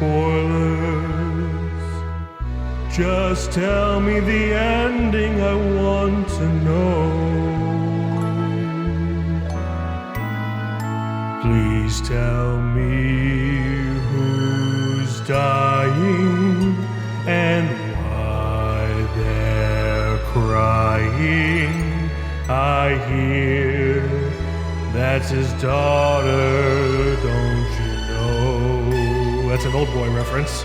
spoilers. Just tell me the ending, I want to know. Please tell me who's dying and why they're crying. I hear that's his daughter, don't you know? That's an Old Boy reference.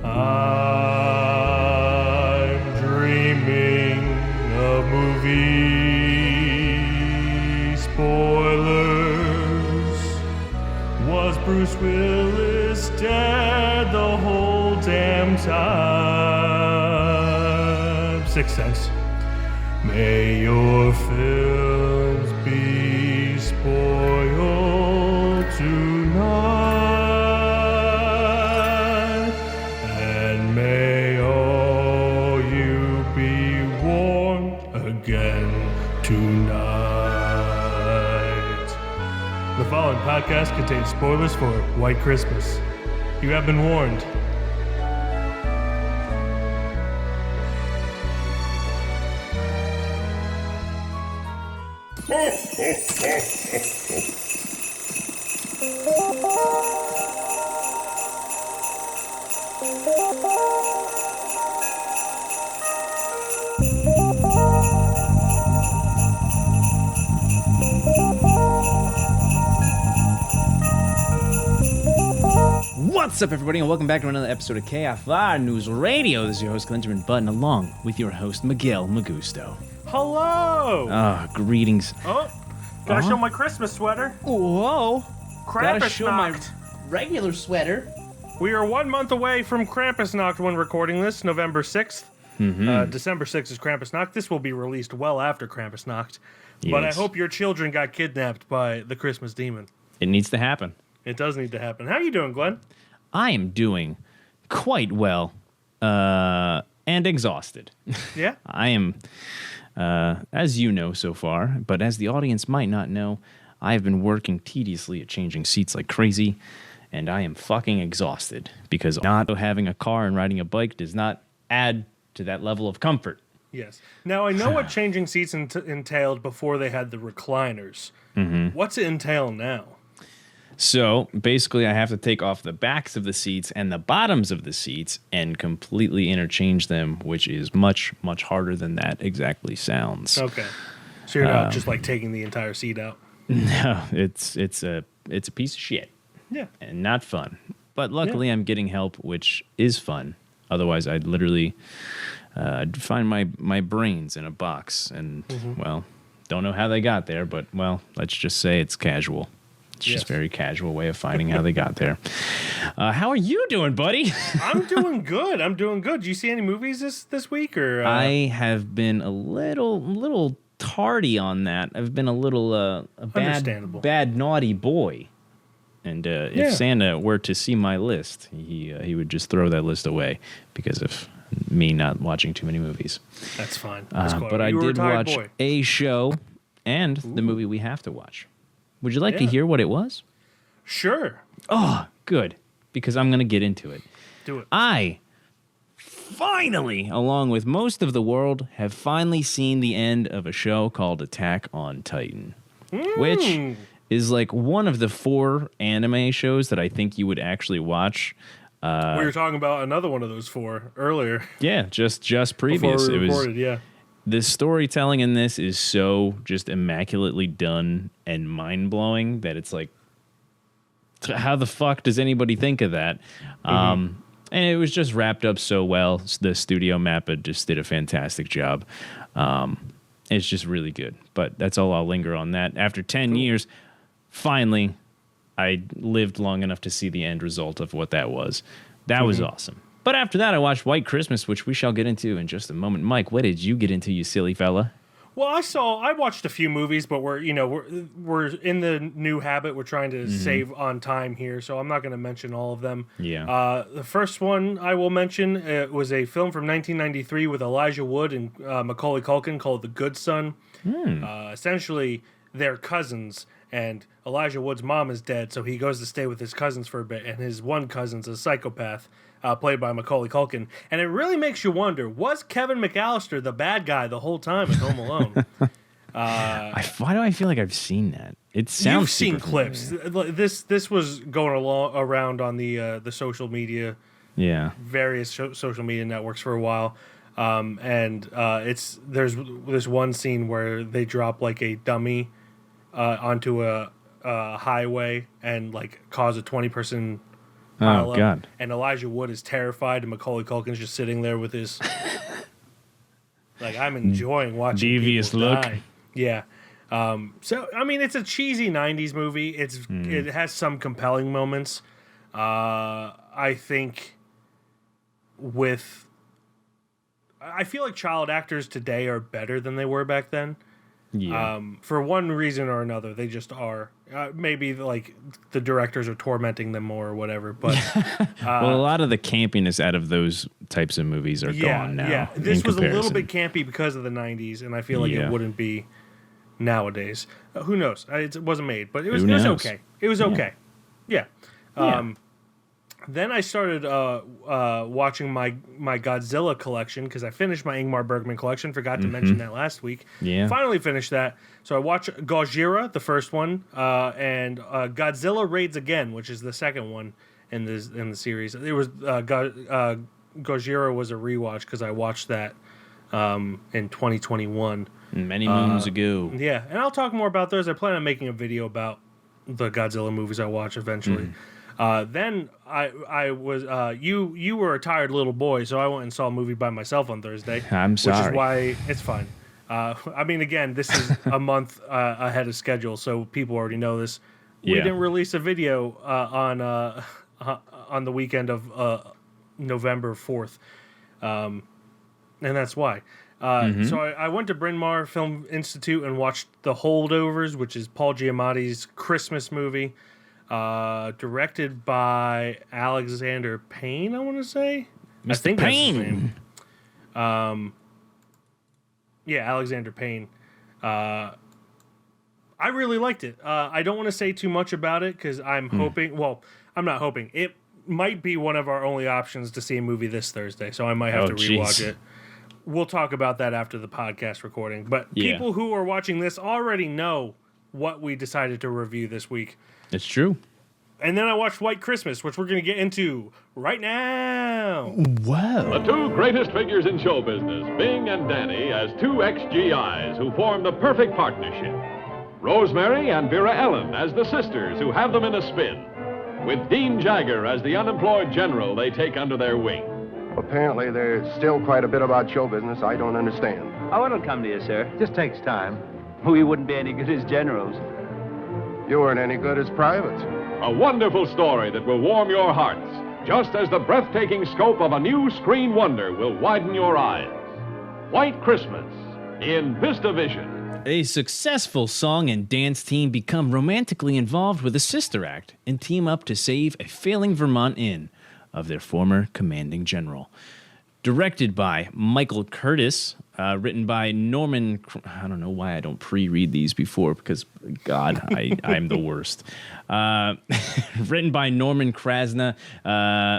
I'm dreaming of movie spoilers. Was Bruce Willis dead the whole damn time? Sixth Sense. May your films be spoiled tonight, and may all you be warned again tonight. The following podcast contains spoilers for White Christmas. You have been warned. What's up, everybody, and welcome back to another episode of KFR News Radio. This is your host, Glen, Button, along with your host, Miguel Magusto. Hello! Greetings. Oh, gotta show my Christmas sweater. Whoa! Gotta show my Krampusnacht. regular sweater. We are 1 month away from Krampusnacht when recording this, November 6th. December 6th is Krampusnacht. This will be released well after Krampusnacht. But I Yes. hope your children got kidnapped by the Christmas demon. It needs to happen. It does need to happen. How you doing, Glenn? I am doing quite well, and exhausted. Yeah? I am, as you know so far, but as the audience might not know, I have been working tediously at changing seats like crazy, and I am fucking exhausted because not having a car and riding a bike does not add to that level of comfort. Yes. Now, I know what changing seats entailed before they had the recliners. What's it entail now? So basically, I have to take off the backs of the seats and the bottoms of the seats and completely interchange them, which is much, much harder than that exactly sounds. Okay. So you're not just like taking the entire seat out? No, it's a piece of shit. Yeah. And not fun. But luckily, I'm getting help, which is fun. Otherwise, I'd literally find my brains in a box. And, well, don't know how they got there, but, well, let's just say it's casual. It's just a very casual way of finding how they got there. How are you doing, buddy? I'm doing good. Do you see any movies this week? Or I have been a little tardy on that. I've been a little Understandable. bad naughty boy. And if Santa were to see my list, he would just throw that list away because of me not watching too many movies. That's fine. That's cool. But I You a did retired watch boy. a show and the movie we have to watch. Would you like to hear what it was? Sure. Oh, good, because I'm going to get into it. Do it. I finally, along with most of the world, have finally seen the end of a show called Attack on Titan, which is like one of the 4 anime shows that I think you would actually watch. We were talking about another one of those 4 earlier. Yeah, just Before previous. we It was recorded, yeah. the storytelling in this is so just immaculately done and mind-blowing that it's like, how the fuck does anybody think of that? And it was just wrapped up so well. The studio Mappa just did a fantastic job. It's just really good. But that's all. I'll linger on that. After 10 years, finally, I lived long enough to see the end result of what that was. That was awesome. But after that, I watched White Christmas, which we shall get into in just a moment. Mike, what did you get into, you silly fella? Well, I watched a few movies, but we're in the new habit. We're trying to save on time here, so I'm not going to mention all of them. Yeah. The first one I will mention was a film from 1993 with Elijah Wood and Macaulay Culkin called The Good Son. Essentially, they're cousins, and Elijah Wood's mom is dead, so he goes to stay with his cousins for a bit, and his one cousin's a psychopath, played by Macaulay Culkin. And it really makes you wonder, was Kevin McAllister the bad guy the whole time in Home Alone? Why do I feel like I've seen that? It sounds You've seen familiar. clips. This was going around on the social media, various social media networks for a while. There's this one scene where they drop like a dummy onto a highway and like cause a 20-person pile up. God. And Elijah Wood is terrified, and Macaulay Culkin's just sitting there with his like, I'm enjoying watching devious people look. die. Yeah. So I mean, it's a cheesy '90s movie. It has some compelling moments. I think I feel like child actors today are better than they were back then. Yeah. For one reason or another, they just are. Maybe like the directors are tormenting them more or whatever. But well, a lot of the campiness out of those types of movies are gone now. Yeah, this was a little bit campy because of the '90s, and I feel like it wouldn't be nowadays. Who knows? It wasn't made, but it was okay. It was okay. Yeah. Then I started watching my Godzilla collection because I finished my Ingmar Bergman collection. Forgot to mention that last week. Yeah. Finally finished that. So I watched Gojira, the first one, and Godzilla Raids Again, which is the second one in the series. It was Gojira was a rewatch because I watched that in 2021. Many moons ago. Yeah, and I'll talk more about those. I plan on making a video about the Godzilla movies I watch eventually. Then I was you were a tired little boy, so I went and saw a movie by myself on Thursday. I'm sorry. Which is why it's fine. I mean, again, this is a month ahead of schedule, so people already know this. We didn't release a video on the weekend of November 4th, and that's why. So I went to Bryn Mawr Film Institute and watched The Holdovers, which is Paul Giamatti's Christmas movie. Directed by Alexander Payne, I want to say. Mr. I think Payne. That's his name. Yeah, Alexander Payne. I really liked it. I don't want to say too much about it because I'm hoping. Well, I'm not hoping. It might be one of our only options to see a movie this Thursday, so I might have to rewatch it. We'll talk about that after the podcast recording. But people who are watching this already know what we decided to review this week. It's true. And then I watched White Christmas, which we're going to get into right now. Whoa. The two greatest figures in show business, Bing and Danny, as two ex-GIs who form the perfect partnership. Rosemary and Vera Ellen as the sisters who have them in a spin. With Dean Jagger as the unemployed general they take under their wing. Apparently, there's still quite a bit about show business I don't understand. Oh, it'll come to you, sir. Just takes time. We wouldn't be any good as generals. You weren't any good as privates. A wonderful story that will warm your hearts, just as the breathtaking scope of a new screen wonder will widen your eyes. White Christmas in VistaVision. A successful song and dance team become romantically involved with a sister act and team up to save a failing Vermont inn of their former commanding general. Directed by Michael Curtis, written by Norman. I don't know why I don't pre-read these before because, God, I'm the worst. Written by Norman Krasna,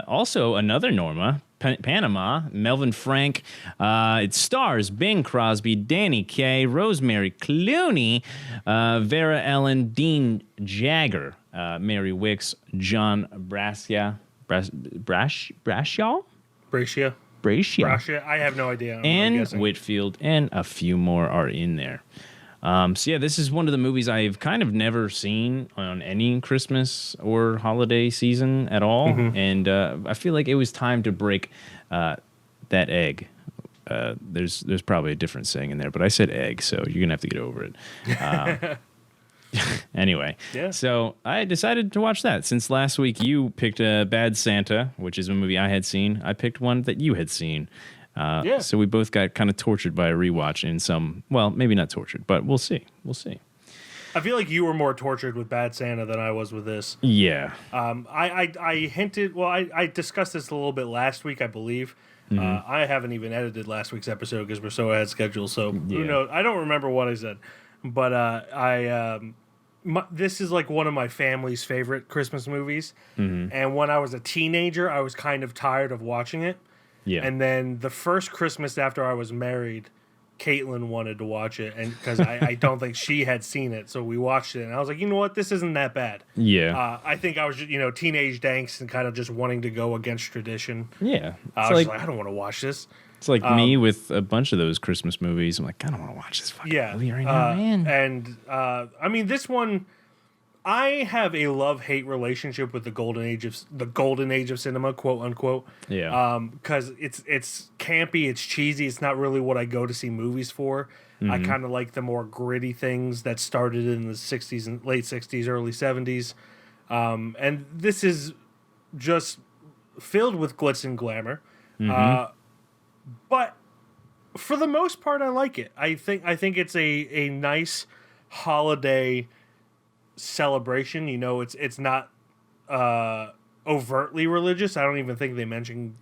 also another Norma, Panama, Melvin Frank. It stars Bing Crosby, Danny Kaye, Rosemary Clooney, Vera Ellen, Dean Jagger, Mary Wicks, John Brascia. Brascia? I have no idea. And Whitfield, and a few more are in there. So yeah, this is one of the movies I've kind of never seen on any Christmas or holiday season at all. And I feel like it was time to break that egg. There's probably a different saying in there, but I said egg, so you're going to have to get over it. Anyway, so I decided to watch that. Since last week you picked Bad Santa, which is a movie I had seen. I picked one that you had seen. So we both got kind of tortured by a rewatch in some, well, maybe not tortured, but we'll see. I feel like you were more tortured with Bad Santa than I was with this. Yeah. I hinted, well, I discussed this a little bit last week, I believe. I haven't even edited last week's episode because we're so ahead of schedule, so who knows? I don't remember what I said. but this is like one of my family's favorite Christmas movies. And when I was a teenager, I was kind of tired of watching it. Yeah. And then the first Christmas after I was married, Caitlin wanted to watch it, and because I don't think she had seen it, so we watched it, and I was like, you know what, this isn't that bad. Yeah. I think I was just, teenage angst and kind of just wanting to go against tradition. Yeah. I was like, I don't want to watch this. It's like me with a bunch of those Christmas movies. I'm like, I don't want to watch this fucking movie right now, man. And I mean, this one, I have a love-hate relationship with the golden age of cinema, quote unquote. Yeah. Because it's campy, it's cheesy, it's not really what I go to see movies for. I kind of like the more gritty things that started in the '60s and late '60s, early '70s, and this is just filled with glitz and glamour. But for the most part, I like it. I think it's a nice holiday celebration. It's not overtly religious. I don't even think they mention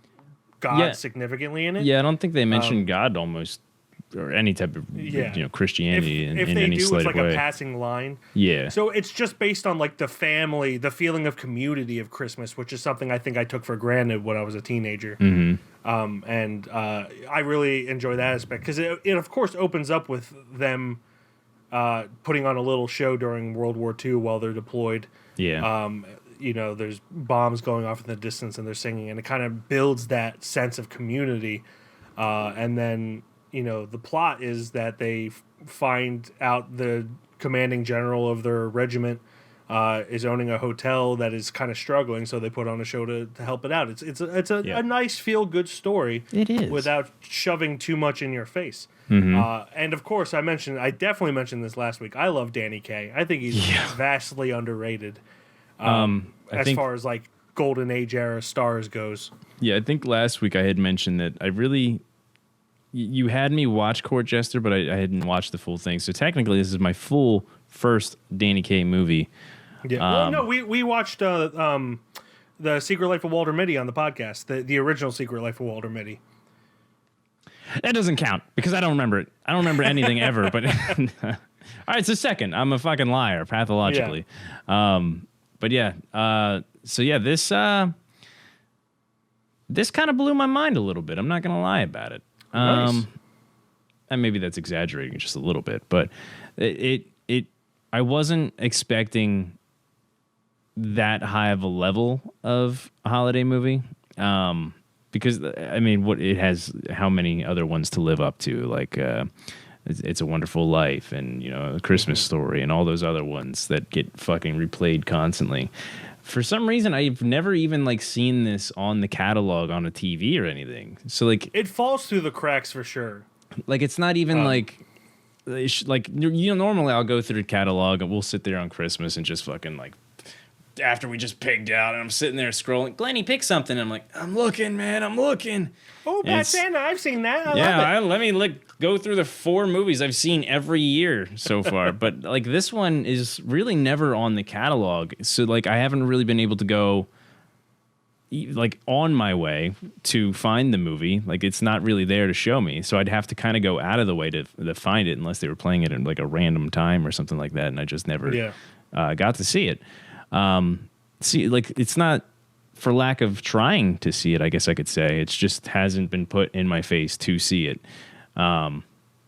God significantly in it. Yeah, I don't think they mention God almost, or any type of Christianity if in they any do, slight it's like way. a passing line. Yeah. So it's just based on like the family, the feeling of community of Christmas, which is something I think I took for granted when I was a teenager. And I really enjoy that aspect because it of course opens up with them putting on a little show during World War II while they're deployed. Yeah. There's bombs going off in the distance and they're singing, and it kind of builds that sense of community. And then, the plot is that they find out the commanding general of their regiment is owning a hotel that is kind of struggling, so they put on a show to help it out. It's a nice feel-good story. It is. Without shoving too much in your face. And of course, I definitely mentioned this last week. I love Danny Kaye. I think he's vastly underrated as far as like golden age era stars goes. Yeah, I think last week I had mentioned that you had me watch Court Jester, but I hadn't watched the full thing. So technically, this is my full first Danny Kaye movie. Yeah. We watched the Secret Life of Walter Mitty on the podcast, the original Secret Life of Walter Mitty. That doesn't count because I don't remember it. I don't remember anything ever. But all right, it's a second. I'm a fucking liar pathologically. Yeah. But yeah. So yeah, this kind of blew my mind a little bit. I'm not gonna lie about it. Nice. And maybe that's exaggerating just a little bit, but I wasn't expecting that high of a level of a holiday movie. Because I mean, what it has, how many other ones to live up to? Like, It's a Wonderful Life, and A Christmas Story, and all those other ones that get fucking replayed constantly. For some reason, I've never even seen this on the catalog on a TV or anything. So it falls through the cracks for sure. It's not even normally I'll go through the catalog and we'll sit there on Christmas and just fucking after we just pigged out, and I'm sitting there scrolling. Glenny, pick something. And I'm like, I'm looking, man. I'm looking. Oh, Bad Santa. I've seen that. I love it. Let me go through the 4 movies I've seen every year so far. But this one is really never on the catalog. So I haven't really been able to go on my way to find the movie. It's not really there to show me. So I'd have to kind of go out of the way to find it unless they were playing it at a random time or something like that. And I just never got to see it. It's not for lack of trying to see it, I guess I could say. It just hasn't been put in my face to see it. I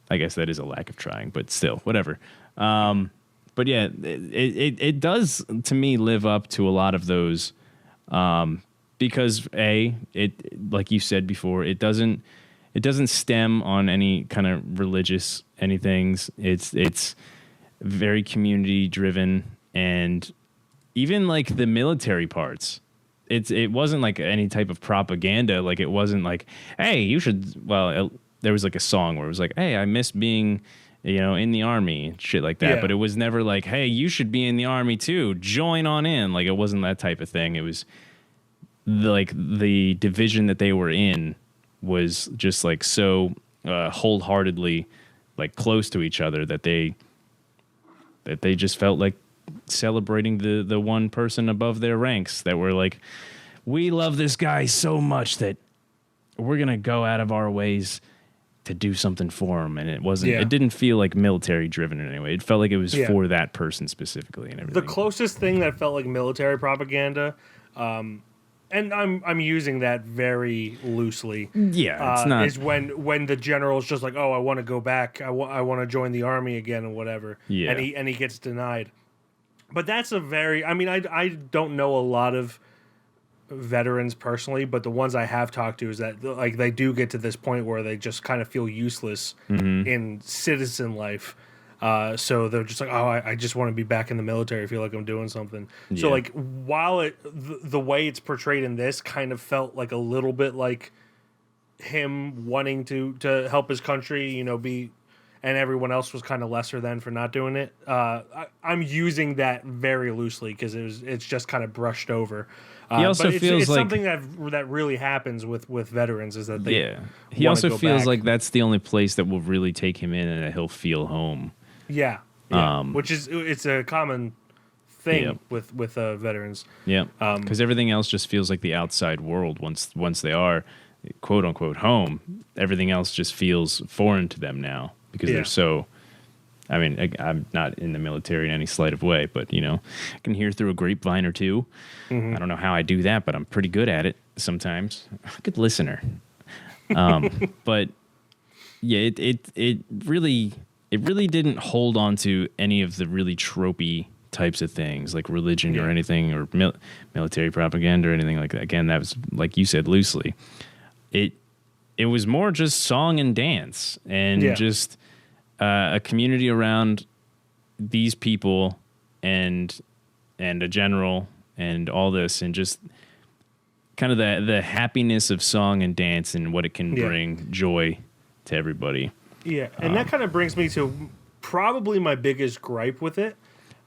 guess that is a lack of trying, but still, whatever. But yeah, it does to me live up to a lot of those, because it like you said before, it doesn't stem on any kind of religious anythings. It's very community driven, and even the military parts, it wasn't any type of propaganda. It wasn't hey, you should. Well, there was a song where it was hey, I miss being, in the army and shit like that. Yeah. But it was never hey, you should be in the army too. Join on in. It wasn't that type of thing. It was the division that they were in was just so wholeheartedly close to each other that they just felt celebrating the one person above their ranks, that were we love this guy so much that we're gonna go out of our ways to do something for him, and it didn't feel like military driven in any way. It felt like it was for that person specifically and everything. The closest thing that felt like military propaganda, and I'm using that very loosely. Yeah, it's not. Is when the general's just like, oh, I want to go back. I want to join the army again and whatever. Yeah. And he gets denied. But that's a very. I mean, I don't know a lot of veterans personally, but the ones I have talked to is that like they do get to this point where they just kind of feel useless in citizen life. So they're just like, oh, I just want to be back in the military. I feel like I'm doing something. Yeah. So like while the way it's portrayed in this kind of felt like a little bit like him wanting to help his country, be, and everyone else was kind of lesser than for not doing it. I'm using that very loosely because it's just kind of brushed over. He also but feels it's like something that really happens with veterans is that they he also feels back. like that's the only place that will really take him in and that he'll feel home. Yeah. Which is it's a common thing with veterans. Yeah, because everything else just feels like the outside world. Once they are quote unquote home, everything else just feels foreign to them now because they're so. I mean, I'm not in the military in any slight of way, but I can hear through a grapevine or two. I don't know how I do that, but I'm pretty good at it sometimes. I'm a good listener. But yeah, it really didn't hold on to any of the really tropey types of things like religion or anything or military propaganda or anything like that. Again, that was like you said loosely. It was more just song and dance and just a community around these people and a general and all this and just kind of the happiness of song and dance and what it can bring joy to everybody. Yeah, and that kind of brings me to probably my biggest gripe with it.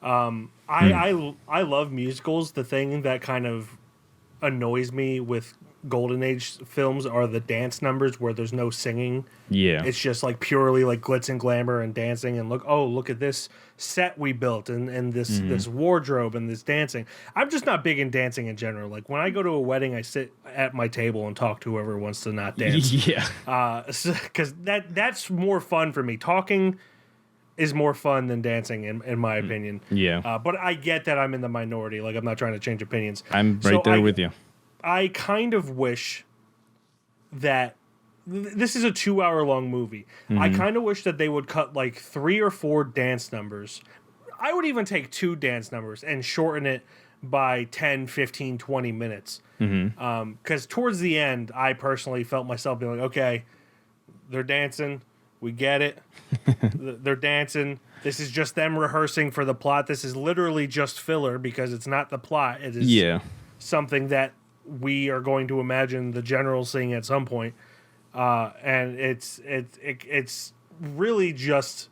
I love musicals. The thing that kind of annoys me with Golden Age films are the dance numbers where there's no singing. Yeah. It's just like purely like glitz and glamour and dancing and look at this set we built and this wardrobe and this dancing. I'm just not big in dancing in general. Like when I go to a wedding, I sit at my table and talk to whoever wants to not dance. Yeah. Because that's more fun for me. Talking is more fun than dancing in my opinion. Yeah. But I get that I'm in the minority. Like I'm not trying to change opinions. I'm right there with you. I kind of wish that this is a 2-hour-long movie. I kind of wish that they would cut like 3 or 4 dance numbers. I would even take 2 dance numbers and shorten it by 10, 15, 20 minutes. Because towards the end, I personally felt myself being like, okay, they're dancing. We get it. They're dancing. This is just them rehearsing for the plot. This is literally just filler because it's not the plot. It is something that we are going to imagine the general seeing at some point. And it's really just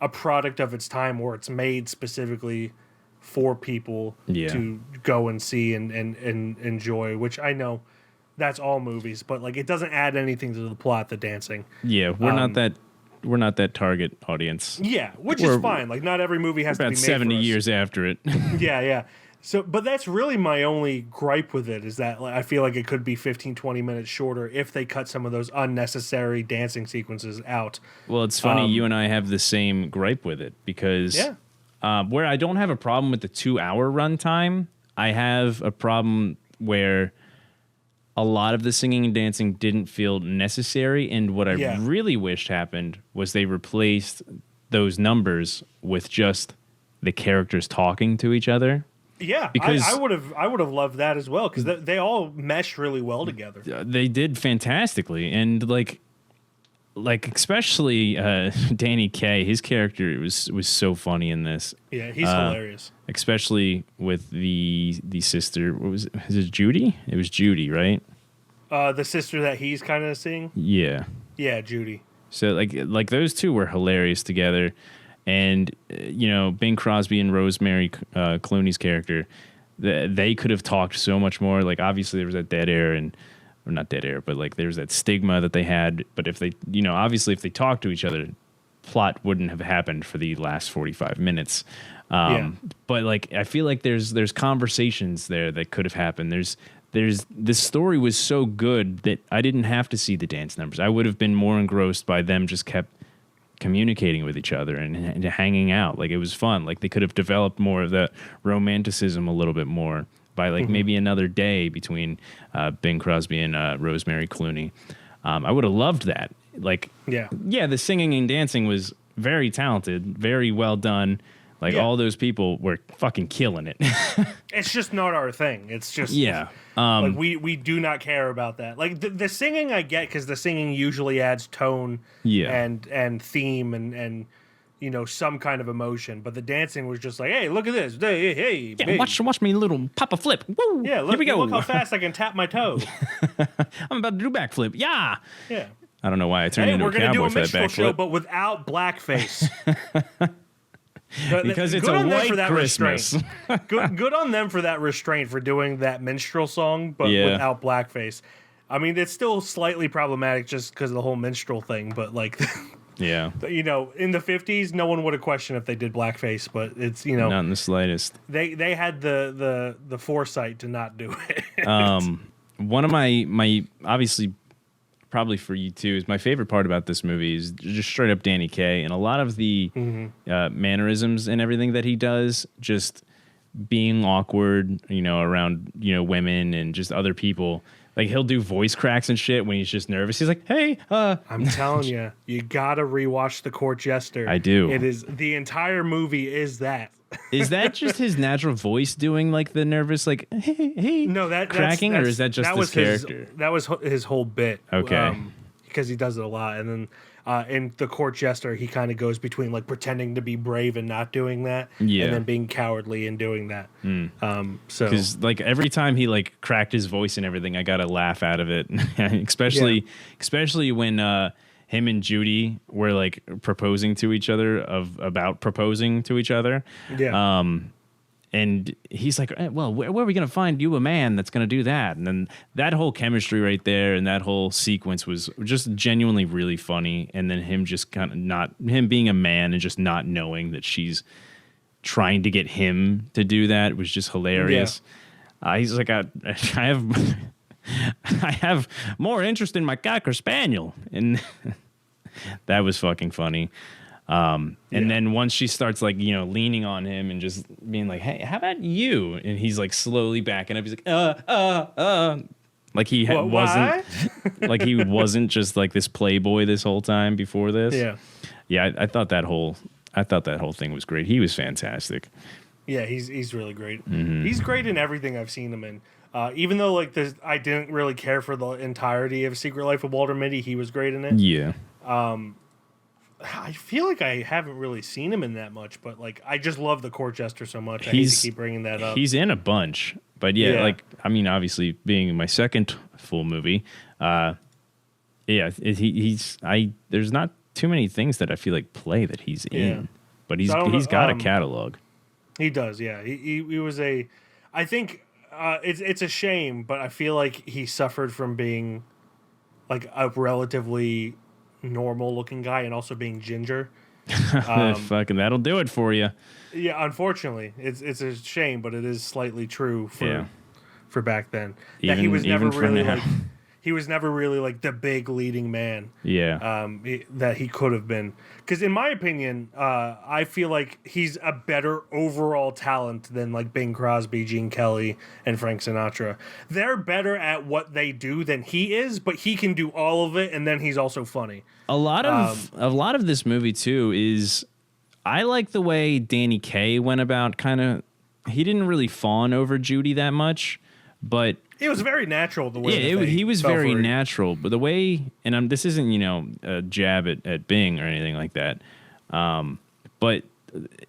a product of its time where it's made specifically for people to go and see and enjoy, which I know that's all movies, but like it doesn't add anything to the plot, the dancing. Yeah, we're not that target audience. Yeah, which is fine. Like not every movie has to be made 70 years after it. Yeah. So, but that's really my only gripe with it is that like, I feel like it could be 15, 20 minutes shorter if they cut some of those unnecessary dancing sequences out. Well, it's funny. You and I have the same gripe with it because where I don't have a problem with the 2-hour runtime, I have a problem where a lot of the singing and dancing didn't feel necessary. And what I really wished happened was they replaced those numbers with just the characters talking to each other. Yeah, because I would have loved that as well because they all mesh really well together. They did fantastically, and like especially Danny Kaye, his character was so funny in this. Yeah, he's hilarious. Especially with the sister. What was it? Is it Judy? It was Judy, right? The sister that he's kind of seeing. Yeah. Yeah, Judy. So like those two were hilarious together. And, Bing Crosby and Rosemary Clooney's character, they could have talked so much more. Like, obviously, there was that dead air, or not dead air, but, like, there's that stigma that they had. But if they, obviously, if they talked to each other, plot wouldn't have happened for the last 45 minutes. But, like, I feel like there's conversations there that could have happened. There's this story was so good that I didn't have to see the dance numbers. I would have been more engrossed by them just kept communicating with each other and hanging out. Like, it was fun. Like, they could have developed more of that romanticism a little bit more by like maybe another day between Bing Crosby and Rosemary Clooney. I would have loved that. Like, yeah, the singing and dancing was very talented, very well done. Like, all those people were fucking killing it. It's just not our thing. It's just like we do not care about that. Like the singing I get, because the singing usually adds tone and theme and you know, some kind of emotion. But the dancing was just like, hey, look at this. Hey, yeah, watch me little papa flip. Woo! Yeah, here we go. Look how fast I can tap my toe. I'm about to do backflip. Yeah. I don't know why I turned into we're a gonna cowboy do a for that minstrel show, backflip. but without blackface. Because it's good a on them white for that Christmas. good on them for that restraint, for doing that minstrel song, but without blackface. I mean, it's still slightly problematic just because of the whole minstrel thing, but like, you know, in the 50s, no one would have questioned if they did blackface, but it's, you know, not in the slightest. They had the foresight to not do it. One of my obviously, probably for you too, is my favorite part about this movie is just straight up Danny Kaye, and a lot of the mannerisms and everything that he does, just being awkward, you know, around, you know, women and just other people. Like, he'll do voice cracks and shit when he's just nervous. He's like, hey, I'm telling you, you gotta rewatch The Court Jester. I do. It is, the entire movie is that. Is that just his natural voice doing like the nervous, like, hey, no, cracking, that's, or is that just his character? That was his whole bit. Okay. Because he does it a lot. And then in The Court Jester, he kind of goes between like pretending to be brave and not doing that, and then being cowardly and doing that. So, because like every time he like cracked his voice and everything, I got a laugh out of it. especially when him and Judy were like proposing to each other about proposing to each other. Yeah. And he's like, well, where are we going to find you a man that's going to do that? And then that whole chemistry right there and that whole sequence was just genuinely really funny. And then him just kind of him being a man and just not knowing that she's trying to get him to do that was just hilarious. He's like, I have more interest in my Cocker Spaniel. And that was fucking funny. And then once she starts like, you know, leaning on him and just being like, hey, how about you? And he's like slowly backing up. He's like, like he wasn't like he wasn't just like this playboy this whole time before this. Yeah. I thought that whole thing was great. He was fantastic. Yeah, he's really great. He's great in everything I've seen him in. Even though like I didn't really care for the entirety of Secret Life of Walter Mitty, he was great in it. Yeah. I feel like I haven't really seen him in that much, but like I just love The Court Jester so much. I hate to keep bringing that up. He's in a bunch, but like I mean, obviously being my second full movie, there's not too many things that I feel like play that he's in, but he's got a catalog. He does, yeah. He was I think it's a shame, but I feel like he suffered from being like a relatively normal looking guy and also being ginger. Fucking that'll do it for you. Yeah, unfortunately, it's a shame, but it is slightly true for back then. That he was never really like the big leading man. Yeah. That he could have been. Because in my opinion, I feel like he's a better overall talent than like Bing Crosby, Gene Kelly, and Frank Sinatra. They're better at what they do than he is, but he can do all of it, and then he's also funny. A lot of this movie too is, I like the way Danny Kaye went about he didn't really fawn over Judy that much, but it was very natural the way he was very natural. But the way, and this isn't, you know, a jab at Bing or anything like that, but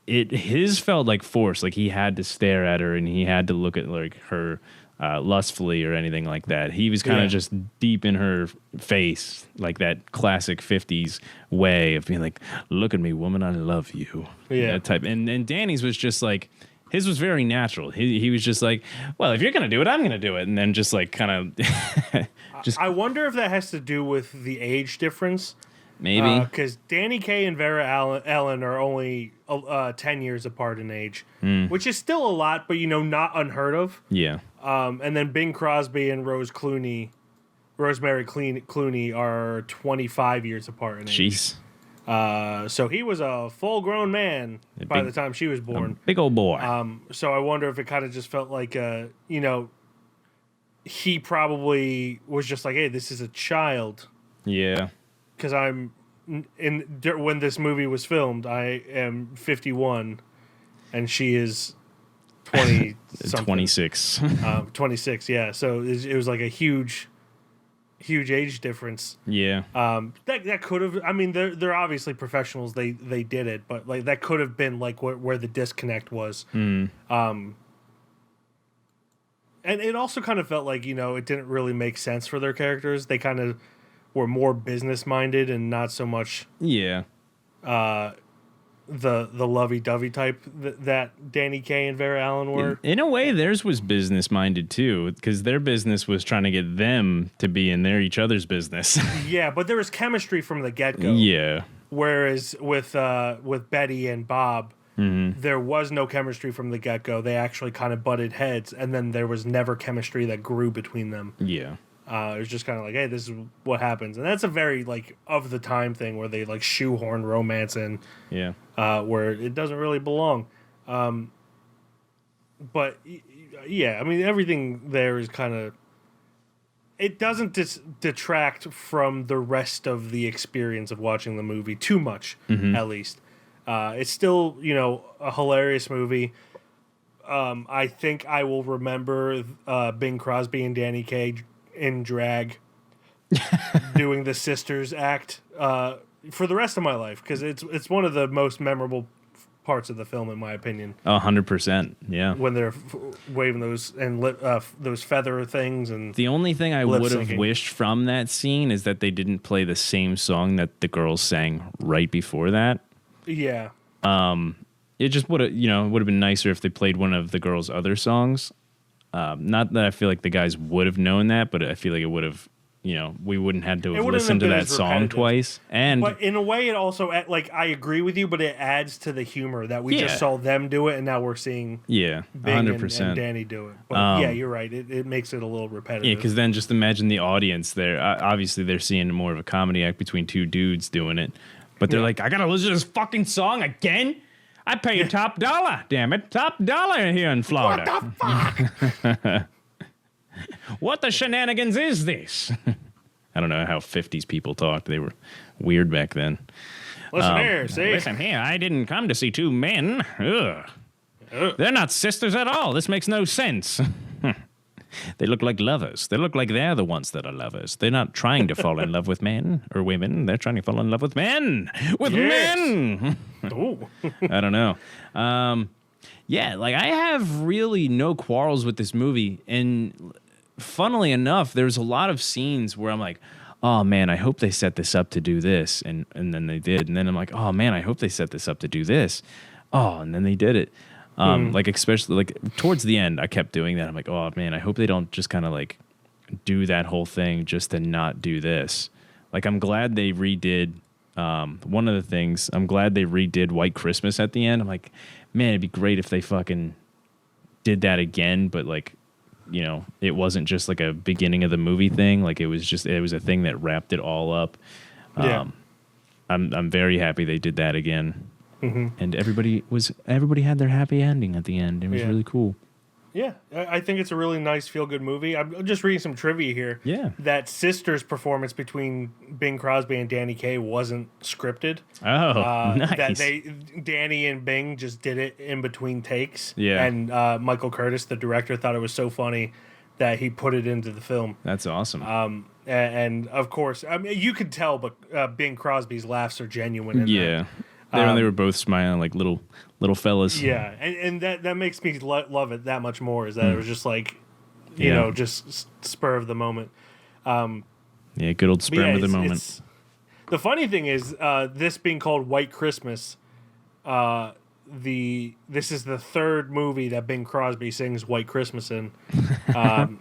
his felt like forced. Like he had to stare at her and he had to look at like her lustfully or anything like that. He was kind of just deep in her face, like that classic 50s way of being like, look at me, woman, I love you. Yeah. That type. And Danny's was just like, his was very natural. He was just like, well, if you're going to do it, I'm going to do it. And then just like kind of... I wonder if that has to do with the age difference. Maybe. Because Danny Kaye and Vera Ellen are only 10 years apart in age, which is still a lot, but, not unheard of. Yeah. And then Bing Crosby and Rosemary Clooney are 25 years apart in age. Jeez. So he was a full-grown man by the time she was born. Big old boy. So I wonder if it kind of just felt like, he probably was just like, hey, this is a child. Yeah. Because when this movie was filmed, I am 51, and she is 20 something. 26. 26, yeah. So it was like a huge age difference. Yeah. That could have. I mean, they're obviously professionals. They did it, but like that could have been like where the disconnect was. And it also kind of felt like it didn't really make sense for their characters. They kind of were more business minded and not so much Yeah. the lovey-dovey type that Danny Kaye and Vera Ellen were. In a way, theirs was business minded too, because their business was trying to get them to be in each other's business. Yeah, but there was chemistry from the get-go. Yeah. Whereas with Betty and Bob, there was no chemistry from the get-go. They actually kind of butted heads, and then there was never chemistry that grew between them. Yeah. It was just kind of like, hey, this is what happens. And that's a very, of the time thing where they, shoehorn romance in. Yeah. Where it doesn't really belong. But, yeah, I mean, everything there is kind of... It doesn't detract from the rest of the experience of watching the movie too much, at least. It's still, a hilarious movie. I think I will remember Bing Crosby and Danny Kaye in drag doing the sisters act for the rest of my life, because it's one of the most memorable parts of the film, in my opinion. 100%. Yeah. When they're waving those and those feather things, and the only thing I would have syncing. wished from that scene is that they didn't play the same song that the girls sang right before that. Yeah. It just would have, would have been nicer if they played one of the girls' other songs. Not that I feel like the guys would have known that, but I feel like it would have, we wouldn't have to have listened to that song twice. But in a way, it also, I agree with you, but it adds to the humor that we just saw them do it, and now we're seeing Bing 100%. and Danny do it. But yeah, you're right. It makes it a little repetitive. Yeah, because then just imagine the audience there. Obviously, they're seeing more of a comedy act between two dudes doing it. But they're like, I got to listen to this fucking song again? I pay top dollar, damn it. Top dollar here in Florida. What the fuck? What the shenanigans is this? I don't know how 50s people talked. They were weird back then. Listen here, see? Listen here, I didn't come to see two men. Ugh. They're not sisters at all. This makes no sense. They look like lovers. They look like they're the ones that are lovers. They're not trying to fall in love with men or women. They're trying to fall in love with men. With men! Ooh. I don't know. Yeah, I have really no quarrels with this movie. And funnily enough, there's a lot of scenes where I'm like, oh, man, I hope they set this up to do this. And then they did. And then I'm like, oh, man, I hope they set this up to do this. Oh, and then they did it. Especially towards the end, I kept doing that. I'm like, oh, man, I hope they don't just kind of do that whole thing just to not do this. I'm glad they redid one of the things. I'm glad they redid White Christmas at the end. I'm like, man, it'd be great if they fucking did that again, but it wasn't just a beginning of the movie thing. It was a thing that wrapped it all up. Yeah. I'm very happy they did that again. Mm-hmm. And everybody had their happy ending at the end. It was really cool. Yeah, I think it's a really nice feel-good movie. I'm just reading some trivia here. Yeah. That sister's performance between Bing Crosby and Danny Kaye wasn't scripted. Oh, nice. That Danny and Bing just did it in between takes. Yeah. And Michael Curtis, the director, thought it was so funny that he put it into the film. That's awesome. And of course, I mean, you could tell, but Bing Crosby's laughs are genuine. Yeah. They were both smiling like little fellas. Yeah, and that makes me love it that much more. Is that it was just you know, just spur of the moment. Yeah, good old spur of the moment. The funny thing is, this being called White Christmas, this is the third movie that Bing Crosby sings White Christmas in.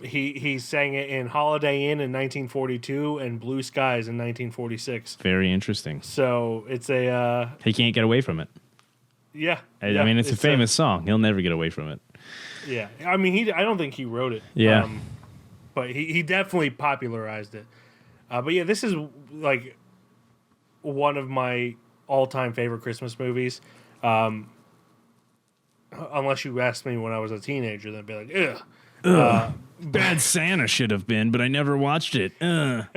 He sang it in Holiday Inn in 1942 and Blue Skies in 1946. Very interesting. So it's a He can't get away from it. yeah. I mean, it's a famous song. He'll never get away from it. Yeah, I mean, I don't think he wrote it. Yeah. But he definitely popularized it. But yeah, this is like one of my all-time favorite Christmas movies. Unless you asked me when I was a teenager, then I'd be like, ugh. Bad Santa should have been, but I never watched it. That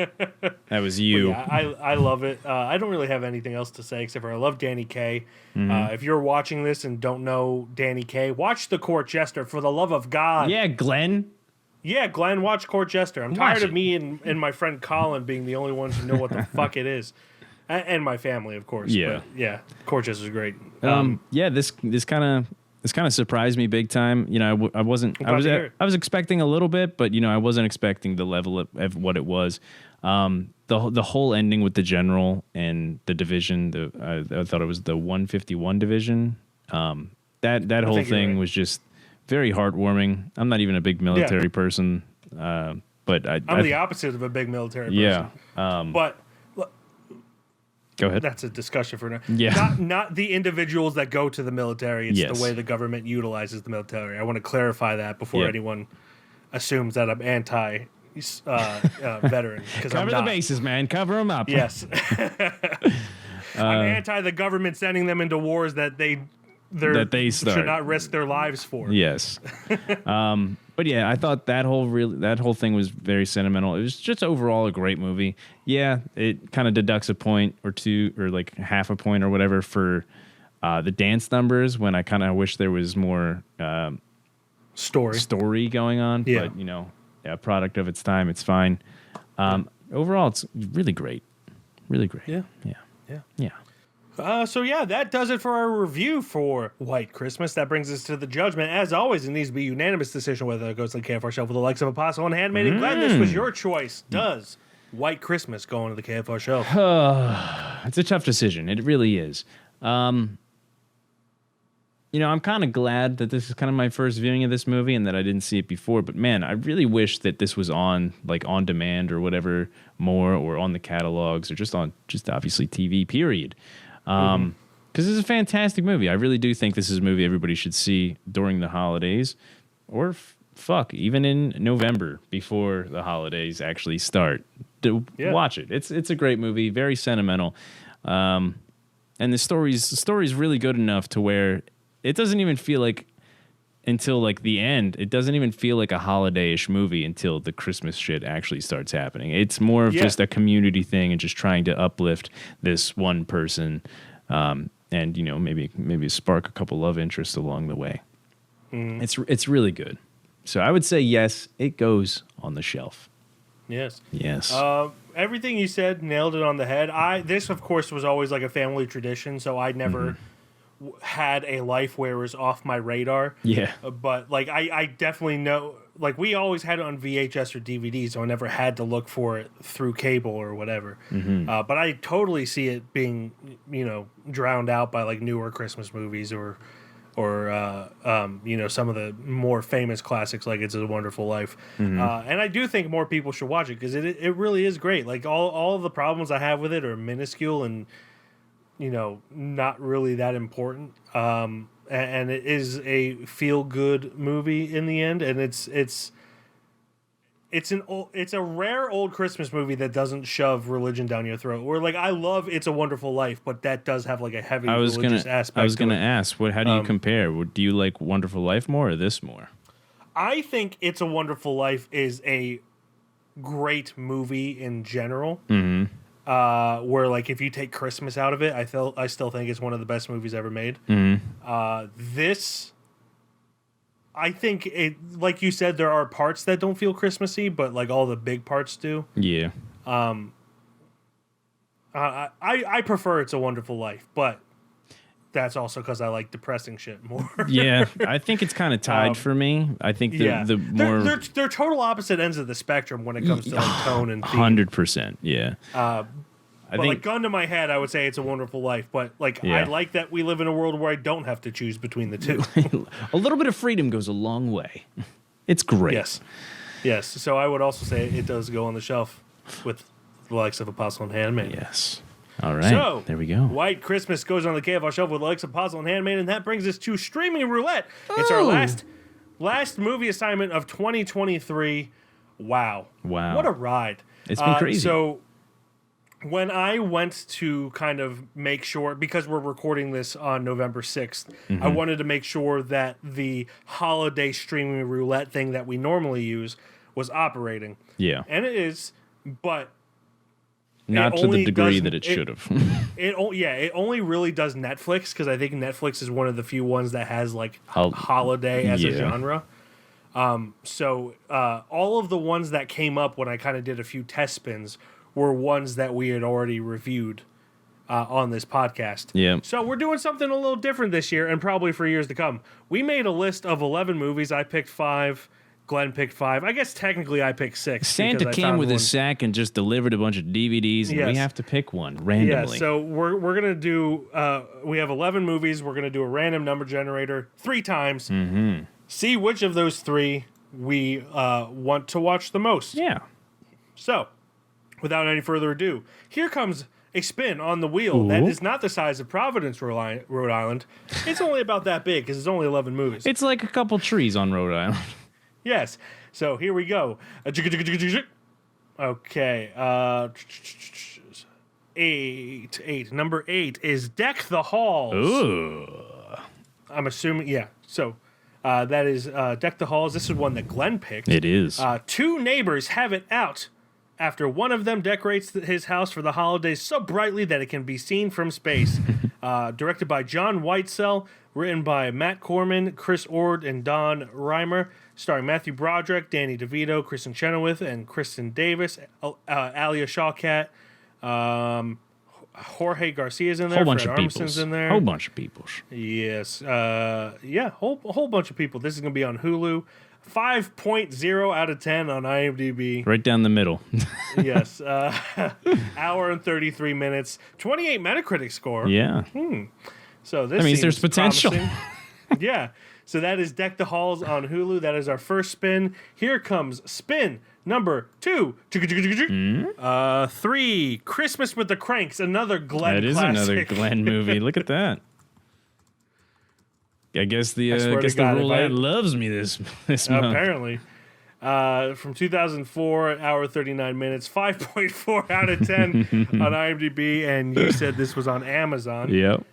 was you. Yeah, I love it. I don't really have anything else to say except for I love Danny Kaye. If you're watching this and don't know Danny Kaye, watch The Court Jester for the love of God. Yeah, Glen. Yeah, Glenn, watch Court Jester. I'm tired of me and my friend Colin being the only ones who know what the fuck it is. And my family, of course. Yeah. But yeah, Court Jester's great. Yeah, this kind of surprised me big time. You know, I was expecting a little bit, but you know, I wasn't expecting the level of what it was. The whole ending with the general and the division. I thought it was the 151 division. That whole thing was just very heartwarming. I'm not even a big military person, but I'm the opposite of a big military person. Yeah, but. Go ahead. That's a discussion for now. Yeah. Not the individuals that go to the military. It's the way the government utilizes the military. I want to clarify that before anyone assumes that I'm anti veteran. Cover the bases, man. Cover them up. Yes. I'm anti the government sending them into wars that they should not risk their lives for. Yes. But yeah, I thought that whole thing was very sentimental. It was just overall a great movie. Yeah, it kind of deducts a point or two, or like half a point or whatever for the dance numbers, when I kind of wish there was more story going on. Yeah. But you know, a product of its time, it's fine. Overall, it's really great. Really great. Yeah. So yeah, that does it for our review for White Christmas. That brings us to the judgment. As always, it needs to be a unanimous decision whether it goes to the KFR shelf with the likes of Apostle and Handmaid. And Glenn, this was your choice. Does White Christmas go into the KFR shelf? It's a tough decision. It really is. You know, I'm kind of glad that this is kind of my first viewing of this movie and that I didn't see it before. But man, I really wish that this was on demand or whatever more, or on the catalogs, or just obviously TV, period. Because this is a fantastic movie. I really do think this is a movie everybody should see during the holidays, or even in November before the holidays actually start. Watch it. It's a great movie, very sentimental, and the story's really good enough to where it doesn't even feel like, until like the end, it doesn't even feel like a holiday-ish movie until the Christmas shit actually starts happening. It's more of just a community thing and just trying to uplift this one person, and you know, maybe spark a couple love interests along the way. It's really good. So I would say yes, it goes on the shelf. Yes. Everything you said, nailed it on the head. This of course was always like a family tradition, so I never had a life where it was off my radar. Yeah. But like I definitely know, like we always had it on VHS or DVD, so I never had to look for it through cable or whatever. But I totally see it being, you know, drowned out by like newer Christmas movies or you know, some of the more famous classics like It's a Wonderful Life. And I do think more people should watch it because it really is great. Like all of the problems I have with it are minuscule and, you know, not really that important. And it is a feel-good movie in the end, and it's a rare old Christmas movie that doesn't shove religion down your throat. Or like I love It's a Wonderful Life, but that does have like a heavy religious aspect. I was gonna ask, how do you compare? Do you like Wonderful Life more or this more? I think It's a Wonderful Life is a great movie in general. Where like if you take Christmas out of it, I still think it's one of the best movies ever made. This, I think it, like you said, there are parts that don't feel Christmassy, but like all the big parts do. Yeah. I prefer It's a Wonderful Life, but that's also because I like depressing shit more. Yeah, I think it's kind of tied for me. I think the more they're total opposite ends of the spectrum when it comes to like tone and theme. 100%. Yeah. But like gun to my head, I would say It's a Wonderful Life. But like I like that we live in a world where I don't have to choose between the two. A little bit of freedom goes a long way. It's great. Yes. So I would also say it does go on the shelf with the likes of Apostle and Handmaid. Yes. All right. So there we go. White Christmas goes on the KFR shelf with the likes of Apostle and Handmaid, and that brings us to Streaming Roulette. It's our last movie assignment of 2023. Wow. What a ride. It's been crazy. So when I went to kind of make sure, because we're recording this on November 6th, I wanted to make sure that the holiday Streaming Roulette thing that we normally use was operating. Yeah. And it is, but not to the degree that it should have. It only really does Netflix, because I think Netflix is one of the few ones that has like holiday as a genre. So all of the ones that came up when I kind of did a few test spins were ones that we had already reviewed on this podcast. Yeah. So we're doing something a little different this year, and probably for years to come. We made a list of 11 movies. I picked 5. Glenn picked 5. I guess technically I picked 6. Santa came with his sack and just delivered a bunch of DVDs, and we have to pick one randomly. Yeah, so we're going to do, we have 11 movies. We're going to do a random number generator 3 times. Mm-hmm. See which of those 3 we want to watch the most. Yeah. So, without any further ado, here comes a spin on the wheel that is not the size of Providence, Rhode Island. It's only about that big because it's only 11 movies. It's like a couple trees on Rhode Island. Yes. So here we go. Okay. 8. Number 8 is Deck the Halls. Ooh. I'm assuming, yeah. So that is Deck the Halls. This is one that Glenn picked. It is. 2 neighbors have it out after one of them decorates his house for the holidays so brightly that it can be seen from space. Directed by John Whitesell, written by Matt Corman, Chris Ord, and Don Reimer, starring Matthew Broderick, Danny DeVito, Kristen Chenoweth, and Kristen Davis, Alia Shawkat, Jorge Garcia's in there, Fred Armisen's in there. Whole bunch of people. Yes. Whole bunch of people. This is going to be on Hulu. 5.0 out of 10 on IMDb. Right down the middle. Yes. Hour and 33 minutes. 28 Metacritic score. Yeah. So this means there's potential. Yeah. So that is Deck the Halls on Hulu. That is our first spin. Here comes spin number 2. 3. Christmas with the Cranks. Another Glen classic. That is another Glen movie. Look at that. I guess the roulette loves me this month. Apparently. From 2004, hour 39 minutes, 5.4 out of 10 on IMDb, and you said this was on Amazon. Yep.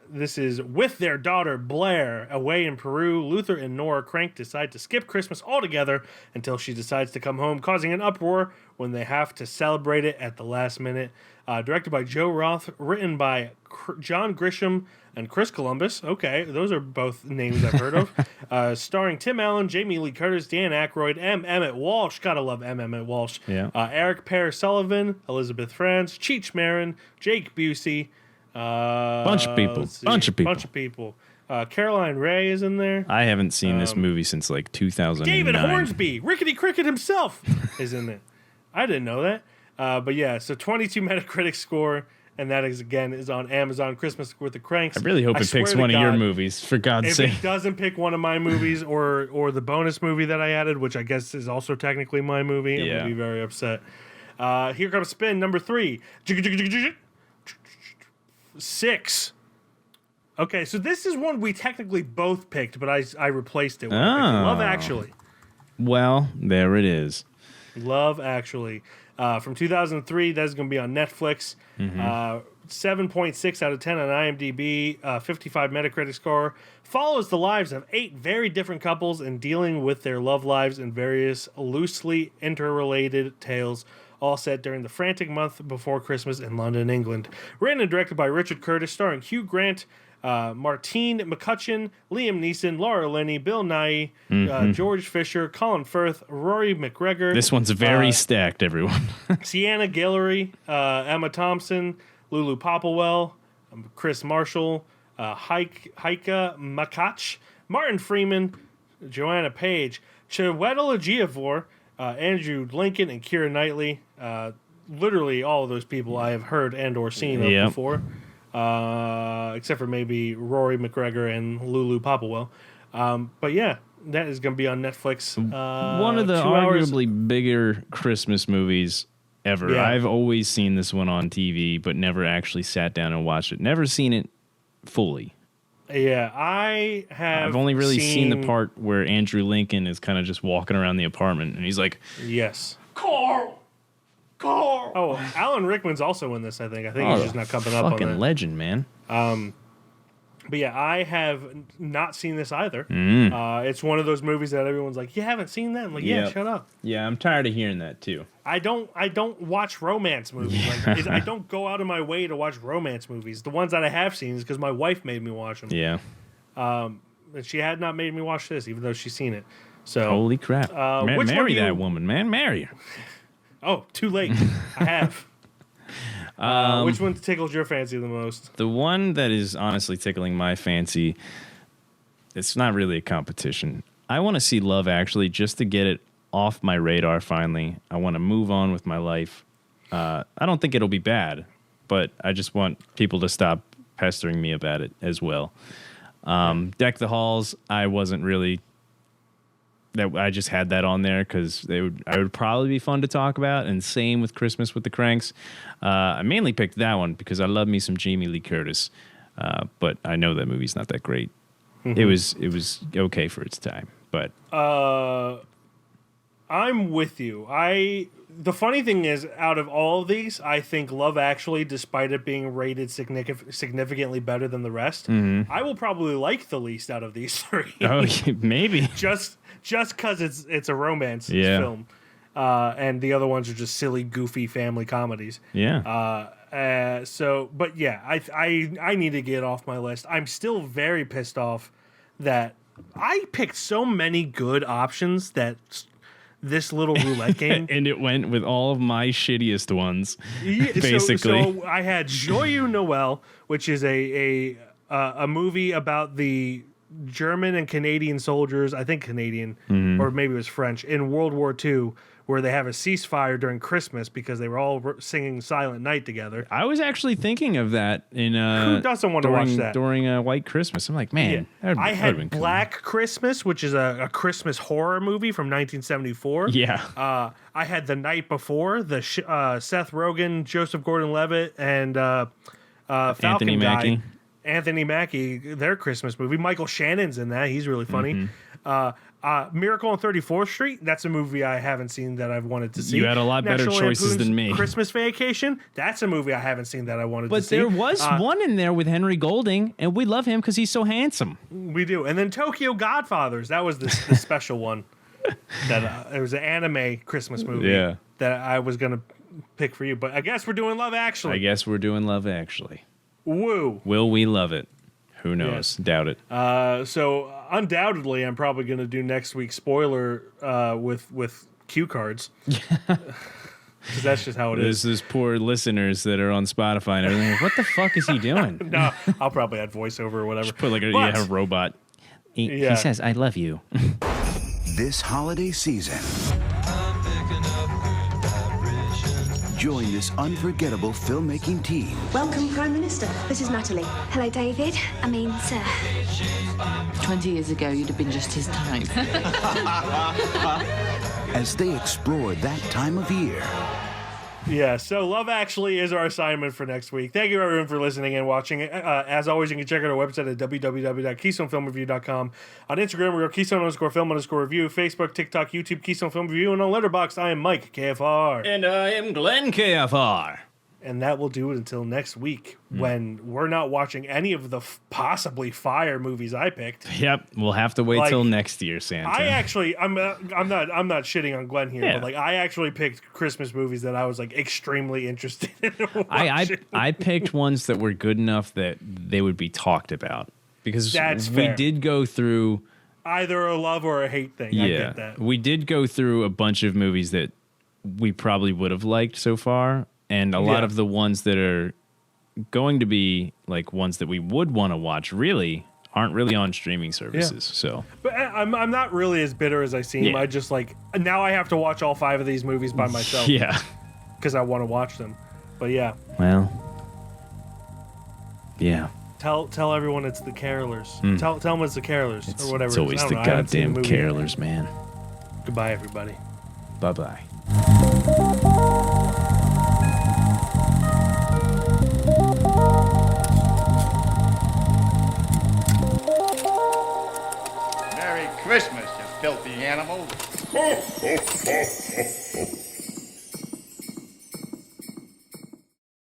This is with their daughter Blair away in Peru. Luther and Nora Crank decide to skip Christmas altogether until she decides to come home, causing an uproar when they have to celebrate it at the last minute. Directed by Joe Roth, written by John Grisham and Chris Columbus. Okay, those are both names I've heard of. Starring Tim Allen, Jamie Lee Curtis, Dan Aykroyd, M. Emmett Walsh. Gotta love M. Emmett Walsh. Yeah. Eric Pear Sullivan, Elizabeth Franz, Cheech Marin, Jake Busey. Bunch of people. Caroline Ray is in there. I haven't seen this movie since like 2009. David Hornsby, Rickety Cricket himself, is in it. I didn't know that. But yeah, so 22 Metacritic score, and that is on Amazon. Christmas with the Cranks. I really hope it picks one of your movies, for God's sake. If it doesn't pick one of my movies or the bonus movie that I added, which I guess is also technically my movie, I'm going to be very upset. Here comes spin number 3. 6. Okay, so this is one we technically both picked, but I replaced it with Love Actually. Well, there it is. Love Actually. From 2003, that's going to be on Netflix. 7.6 out of 10 on IMDb, 55 Metacritic score. Follows the lives of 8 very different couples in dealing with their love lives in various loosely interrelated tales, all set during the frantic month before Christmas in London, England. Written and directed by Richard Curtis, starring Hugh Grant, Martine McCutcheon, Liam Neeson, Laura Linney, Bill Nighy, George Fisher, Colin Firth, Rory McGregor. This one's very stacked, everyone. Sienna Guillory, Emma Thompson, Lulu Popplewell, Chris Marshall, Heike Makach, Martin Freeman, Joanna Page, Chiwetel Ejiofor, Andrew Lincoln, and Keira Knightley. literally all of those people I have heard and or seen of before, except for maybe Rory McGregor and Lulu Popplewell. But yeah, that is going to be on Netflix. One of the arguably bigger Christmas movies ever. Yeah. I've always seen this one on TV, but never actually sat down and watched it. Never seen it fully. Yeah, I've only really seen the part where Andrew Lincoln is kind of just walking around the apartment, and he's like, yes. Carl! Oh, Alan Rickman's also in this, I think. He's just not coming up on that. Fucking legend, man. But yeah, I have not seen this either. It's one of those movies that everyone's like, "You haven't seen that?" I'm like, "Yeah, shut up." Yeah, I'm tired of hearing that too. I don't watch romance movies. Like, I don't go out of my way to watch romance movies. The ones that I have seen is because my wife made me watch them. Yeah. And she had not made me watch this, even though she's seen it. So holy crap! Marry that woman, man. Marry her. Oh, too late. I have. Which one tickled your fancy the most? The one that is honestly tickling my fancy, it's not really a competition. I want to see Love Actually just to get it off my radar finally. I want to move on with my life. I don't think it'll be bad, but I just want people to stop pestering me about it as well. Deck the Halls, I wasn't really... I just had that on there because I would probably be fun to talk about, and same with Christmas with the Cranks. I mainly picked that one because I love me some Jamie Lee Curtis, but I know that movie's not that great. Mm-hmm. It was okay for its time, but I'm with you. The funny thing is, out of all of these, I think Love Actually, despite it being rated significantly better than the rest, I will probably like the least out of these three. Oh, maybe just because it's a romance film, and the other ones are just silly, goofy family comedies. Yeah. But yeah, I need to get off my list. I'm still very pissed off that I picked so many good options that this little roulette game, and it went with all of my shittiest ones. Basically, so I had Joyeux Noel, which is a movie about the German and Canadian soldiers, I think Canadian, or maybe it was French, in World War II, where they have a ceasefire during Christmas because they were all singing Silent Night together. I was actually thinking of that in who doesn't want to watch that during White Christmas? I'm like, man, I had Black Christmas, which is a Christmas horror movie from 1974. Yeah. I had The Night Before, the Seth Rogen, Joseph Gordon-Levitt, and Falcon Anthony Mackie. Anthony Mackie, their Christmas movie. Michael Shannon's in that. He's really funny. Miracle on 34th Street, that's a movie I haven't seen that I've wanted to see. You had a lot better choices than me. Christmas Vacation, that's a movie I haven't seen that I wanted to see. But there was one in there with Henry Golding, and we love him because he's so handsome. We do. And then Tokyo Godfathers, that was the special one. That it was an anime Christmas movie that I was going to pick for you. But I guess we're doing Love Actually. Woo. Will we love it? Who knows? Yes. Doubt it. So undoubtedly, I'm probably going to do next week's spoiler with cue cards. Because that's just how it is. There's poor listeners that are on Spotify and everything. What the fuck is he doing? No, I'll probably add voiceover or whatever. Just put like a robot. He says, "I love you." This holiday season, join this unforgettable filmmaking team. Welcome, Prime Minister. This is Natalie. Hello, David. I mean, sir. 20 years ago, you'd have been just his type. As they explore that time of year. Yeah, so Love Actually is our assignment for next week. Thank you, everyone, for listening and watching. As always, you can check out our website at www.KeystoneFilmReview.com. On Instagram, we are Keystone_Film_Review. Facebook, TikTok, YouTube, Keystone Film Review. And on Letterboxd, I am Mike, KFR. And I am Glen, KFR. And that will do it until next week when we're not watching any of the possibly fire movies I picked. Yep, we'll have to wait till next year, Santa. I'm not shitting on Glenn here, but I actually picked Christmas movies that I was like extremely interested in watching. I picked ones that were good enough that they would be talked about because we did go through either a love or a hate thing. Yeah, I get that. We did go through a bunch of movies that we probably would have liked so far. And a lot of the ones that are going to be like ones that we would want to watch really aren't really on streaming services. Yeah. So, but I'm not really as bitter as I seem. I just like now I have to watch all 5 of these movies by myself. Yeah, because I want to watch them. But yeah. Well. Yeah. Tell everyone it's the Carolers. Tell them it's the Carolers or whatever. It's always I the don't know. I haven't seen goddamn the movie. Carolers, man. Goodbye, everybody. Bye-bye. Merry Christmas, you filthy animals.